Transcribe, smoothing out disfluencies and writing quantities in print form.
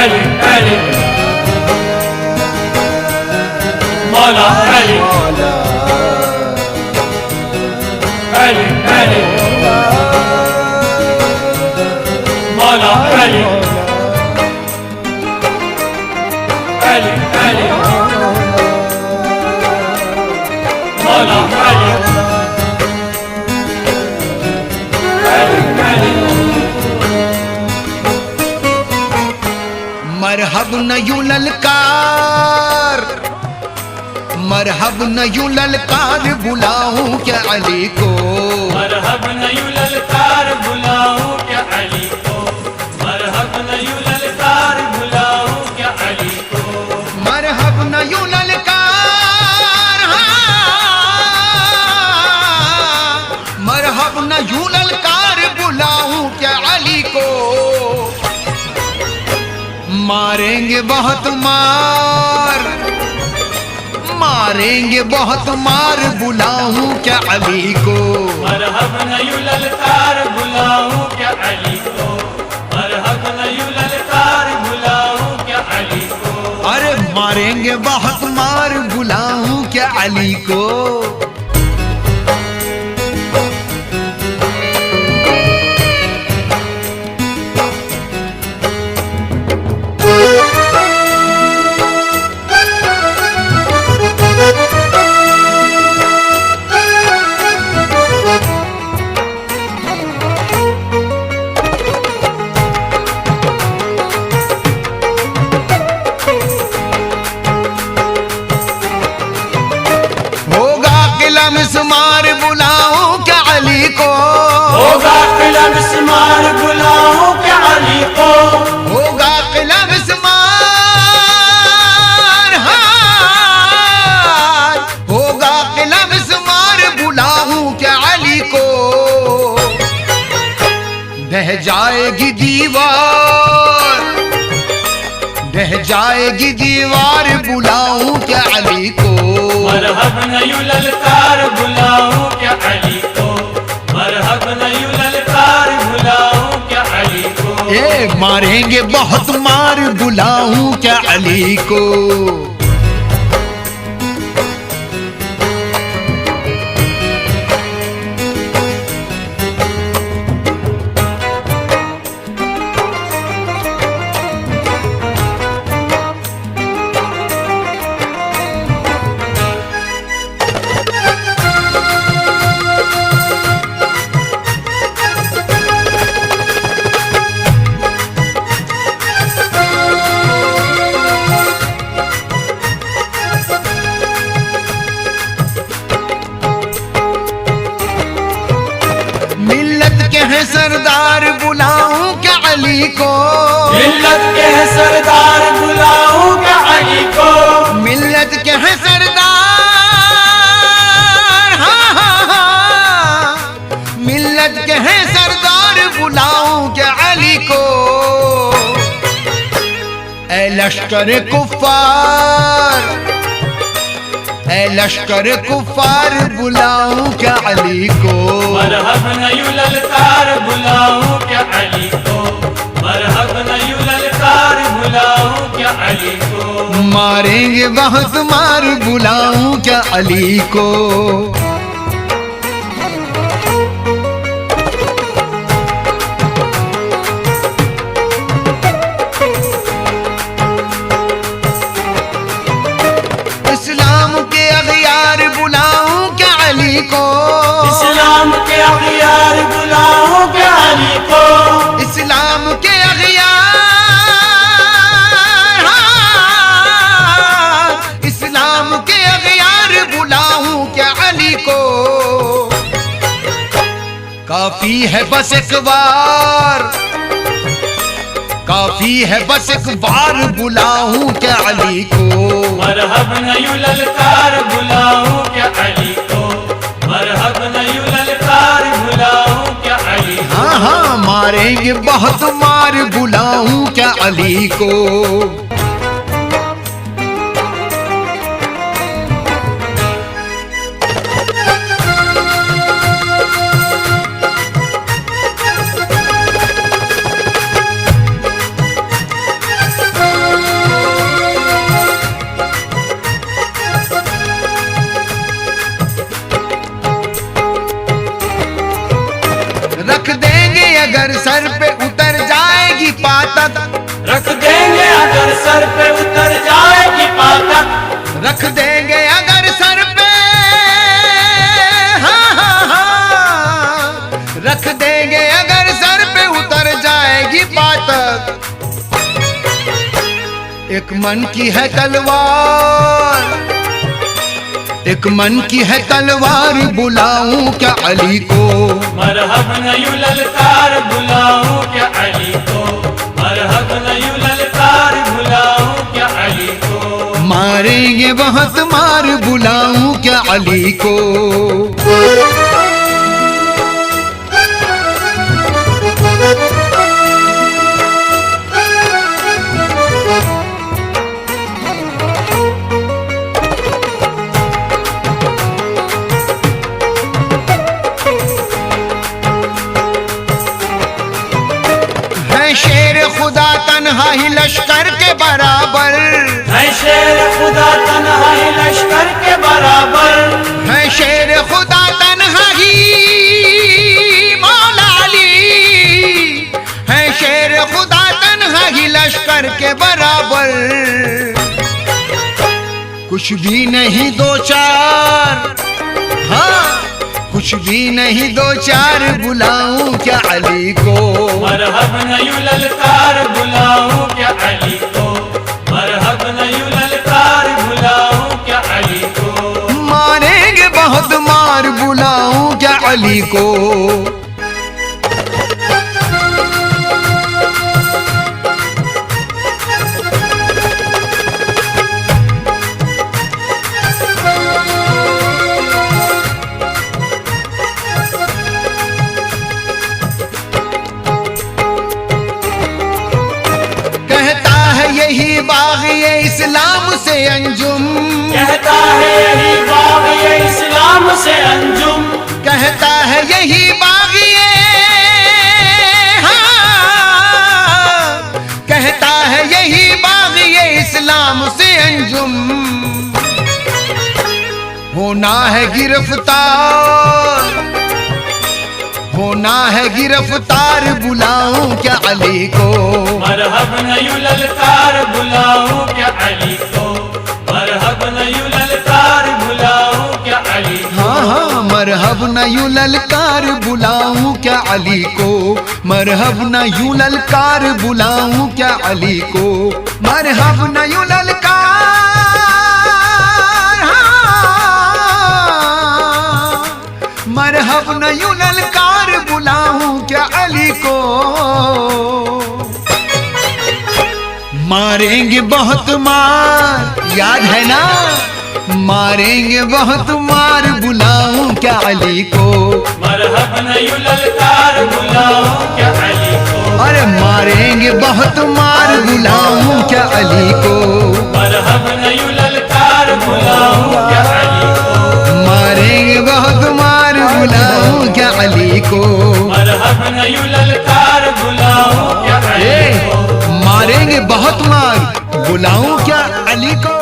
अली अली मौला अली अली अली मौला अली अली अली मौला अली मरहब न यूं ललकार, मरहब न यूं ललकार बुलाऊं क्या अली को, मरहब न यूं ललकार बुलाऊं क्या अली को, मरहब न यूं ललकार बुलाऊं क्या अली को, मरहब न यूं ललकार, मरहब न यूं ललकार बुलाऊं क्या अली को, मारेंगे बहुत मार, मारेंगे बहुत मार बुलाऊं क्या अली को, मरहब न यूं ललकार बुलाऊं क्या अली को, मरहब न यूं ललकार बुलाऊं क्या अली को, अरे मारेंगे बहुत मार बुलाऊं क्या अली को। मिस्मार बुलाऊं क्या अली को, होगा किला मिस्मार बुलाऊं क्या अली को, होगा किला मिस्मार, हाँ होगा किला मिस्मार बुलाऊं क्या अली को, ढह जाएगी दीवार, ढह जाएगी दीवार बुलाऊं क्या अली को, मरहब न यूं ललकार बुलाऊं क्या अली को, मरहब न यूं ललकार बुलाऊं क्या अली को, ए मारेंगे बहुत मार बुलाऊं क्या अली को। सरदार बुलाऊं क्या अली को, मिल्लत के हैं सरदार बुलाऊं क्या अली को, मिल्लत के हैं सरदार, हाँ हाँ हाँ मिल्लत के हैं सरदार बुलाऊं क्या अली को, ऐ लश्कर कुफ्फार, ऐ लश्कर कुफ्फार बुलाऊं क्या अली को, मरहब न यूं ललकार बुलाऊं क्या अली को, मरहब न यूं ललकार बुलाऊं क्या अली को, मारेंगे बहुत मार बुलाऊं क्या अली को। इस्लाम के अगियार बुलाऊं क्या अली को, इस्लाम के अगियार बुलाऊं क्या अली को, इस्लाम के अगियार, हाँ, इस्लाम के अगियार बुलाऊं क्या अली को, काफी है बस एक बार, काफी है बस एक बार बुलाऊं क्या अली को, मरहब न यूं ललकार बुलाऊं क्या अली को, मरहब न यूं ललकार बुलाऊं क्या अली को, हाँ हाँ मारेंगे बहुत मार बुलाऊं क्या अली को। अगर सर पे उतर जाएगी पातक, रख देंगे अगर सर पे उतर जाएगी पातक, रख देंगे अगर सर पे, हाँ हाँ हाँ, रख देंगे अगर सर पे उतर जाएगी पातक। एक मन की है तलवार, एक मन की है तलवार, बुलाऊं क्या अली को, मरहब नयू ललकार बुलाऊं क्या अली को, मरहब नयू ललकार बुलाऊं क्या अली को, मारेंगे बहुत मार, बुलाऊं क्या अली को। शेर खुदा तन्हा ही लश्कर के बराबर, है शेर खुदा तन्हा ही लश्कर के बराबर, है शेर खुदा तन्हा ही मौला अली, है शेर खुदा तन्हा ही लश्कर के बराबर। कुछ भी नहीं दो चार, हाँ कुछ भी नहीं दो चार, बुलाऊं क्या अली को, मरहब नयू ललकार बुलाऊं क्या अली को, मरहब नयू ललकार बुलाऊं क्या अली को, मारेंगे बहुत मार, बुलाऊं क्या अली को। यही बाग ये इस्लाम से अंजुम, कहता है यही बाग ये इस्लाम से अंजुम, कहता है यही बाग ये, हाँ कहता है यही बाग ये इस्लाम से अंजुम। होना है गिरफ्तार, होना है गिरफ्तार, बुलाऊं क्या अली को, मरहब नयू ललकार बुलाऊं क्या अली को, मरहब नयू ललकार बुलाऊं क्या अली को, हाँ हाँ मरहब नयू ललकार बुलाऊं क्या अली को, मरहब नयू ललकार बुलाऊं क्या अली को, मरहब नयू ललकार, मरहब नयू ललकार बुलाऊं क्या अली को। मारेंगे बहुत मार, याद है ना, मारेंगे बहुत मार, बुलाऊं क्या अली को, मरहब नयू ललकार बुलाऊं क्या अली को, अरे मारेंगे बहुत मार, बुलाऊं क्या अली को, मरहब नयू ललकार बुलाऊं क्या अली को, मारेंगे बहुत मार, बुलाऊं क्या अली को, मरहब नयू ललकार बुलाऊं क्या अली को, मारेंगे बहुत मार, बुलाऊं क्या अली को।